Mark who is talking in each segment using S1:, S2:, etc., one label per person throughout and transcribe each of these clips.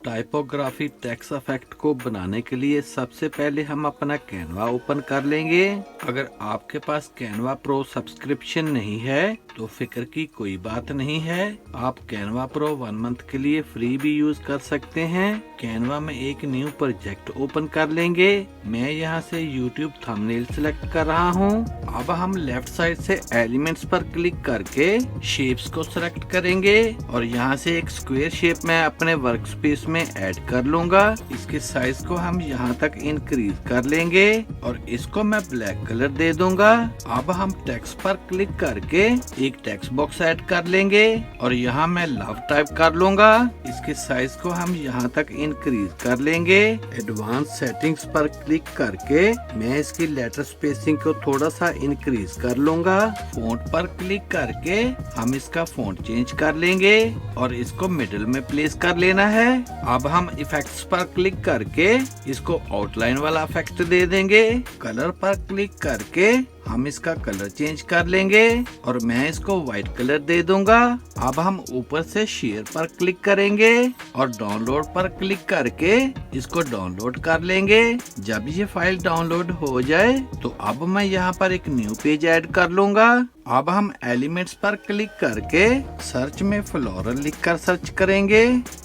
S1: Typography text effect को बनाने के लिए सबसे पहले हम अपना कैनवा ओपन कर लेंगे। अगर आपके पास कैनवा प्रो सब्सक्रिप्शन नहीं है तो फिक्र की कोई बात नहीं है, आप कैनवा प्रो 1 मंथ के लिए फ्री भी यूज कर सकते हैं। कैनवा में एक न्यू प्रोजेक्ट ओपन कर लेंगे। मैं यहाँ से यूट्यूब थंबनेल सिलेक्ट कर रहा हूँ। अब हम लेफ्ट साइड से एलिमेंट्स पर क्लिक करके शेप्स को सिलेक्ट करेंगे और यहाँ से एक स्क्वायर शेप में अपने वर्क स्पेस में ऐड कर लूंगा। इसके साइज को हम यहाँ तक इंक्रीज कर लेंगे और इसको मैं ब्लैक कलर दे दूंगा। अब हम टेक्स्ट पर क्लिक करके एक टेक्स्ट बॉक्स ऐड कर लेंगे और यहाँ मैं लव टाइप कर लूंगा। इसके साइज को हम यहाँ तक इंक्रीज कर लेंगे। एडवांस सेटिंग्स पर क्लिक करके मैं इसकी लेटर स्पेसिंग को थोड़ा सा इंक्रीज कर लूंगा। फॉन्ट पर क्लिक करके हम इसका फॉन्ट चेंज कर लेंगे और इसको मिडिल में प्लेस कर लेना है। अब हम इफेक्ट्स पर क्लिक करके इसको आउटलाइन वाला इफेक्ट दे देंगे। कलर पर क्लिक करके हम इसका कलर चेंज कर लेंगे और मैं इसको व्हाइट कलर दे दूंगा। अब हम ऊपर से शेयर पर क्लिक करेंगे और डाउनलोड पर क्लिक करके इसको डाउनलोड कर लेंगे। जब ये फाइल डाउनलोड हो जाए तो अब मैं यहाँ पर एक न्यू पेज ऐड कर लूंगा। अब हम एलिमेंट्स पर क्लिक करके सर्च में फ्लोरल लिखकर सर्च करेंगे।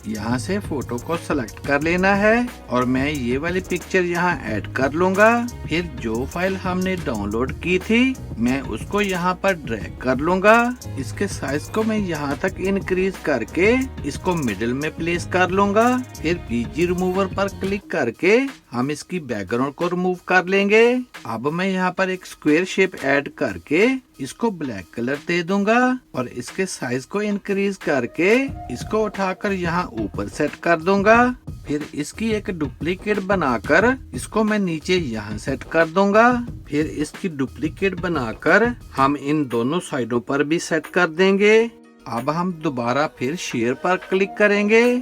S1: यहाँ से फोटो को सिलेक्ट कर लेना है और मैं ये वाली पिक्चर यहाँ ऐड कर लूंगा। फिर जो फाइल हमने डाउनलोड की थी मैं उसको यहाँ पर ड्रैग कर लूंगा। इसके साइज को मैं यहाँ तक इंक्रीज करके इसको मिडिल में प्लेस कर लूंगा। फिर पीजी रिमूवर पर क्लिक करके हम इसकी बैकग्राउंड को रिमूव कर लेंगे। अब मैं यहाँ पर एक स्क्वायर शेप ऐड करके इसको ब्लैक कलर दे दूंगा और इसके साइज को इंक्रीज करके इसको उठाकर यहाँ ऊपर सेट कर दूंगा। फिर इसकी एक डुप्लीकेट बनाकर इसको मैं नीचे यहाँ सेट कर दूंगा। फिर इसकी डुप्लीकेट बनाकर हम इन दोनों साइडों पर भी सेट कर देंगे। अब हम दोबारा फिर शेयर पर क्लिक करेंगे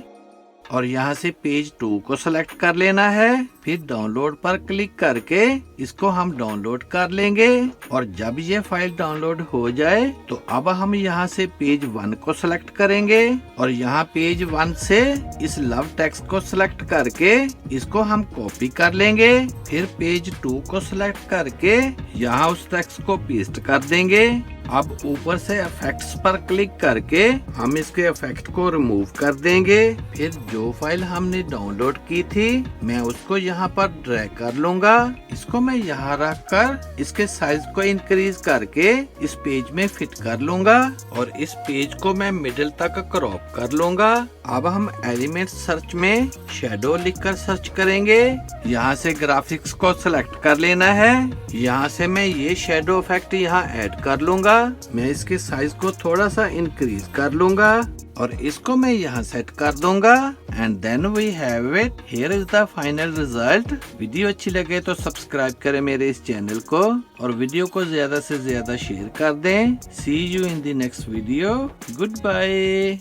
S1: और यहाँ से पेज 2 को सिलेक्ट कर लेना है। फिर डाउनलोड पर क्लिक करके इसको हम डाउनलोड कर लेंगे और जब ये फाइल डाउनलोड हो जाए तो अब हम यहाँ से पेज 1 को सिलेक्ट करेंगे और यहाँ पेज 1 से इस लव टेक्स्ट को सिलेक्ट करके इसको हम कॉपी कर लेंगे। फिर पेज 2 को सिलेक्ट करके यहाँ उस टेक्स्ट को पेस्ट कर देंगे। अब ऊपर से इफेक्ट्स पर क्लिक करके हम इसके इफेक्ट को रिमूव कर देंगे। फिर जो फाइल हमने डाउनलोड की थी मैं उसको यहाँ पर ड्रैग कर लूंगा। इसको मैं यहाँ रख कर इसके साइज को इंक्रीज करके इस पेज में फिट कर लूंगा और इस पेज को मैं मिडिल तक क्रॉप कर लूंगा। अब हम एलिमेंट सर्च में शैडो लिखकर सर्च करेंगे। यहाँ से ग्राफिक्स को सिलेक्ट कर लेना है। यहाँ से मैं ये शैडो इफेक्ट यहाँ ऐड कर लूंगा। मैं इसके साइज को थोड़ा सा इंक्रीज कर लूंगा और इसको मैं यहाँ सेट कर दूंगा and then we have it. Here is the final result. Video अच्छी लगे तो सब्सक्राइब करें मेरे इस चैनल को और वीडियो को ज्यादा से ज्यादा शेयर कर दें। See you in the next video. Good bye.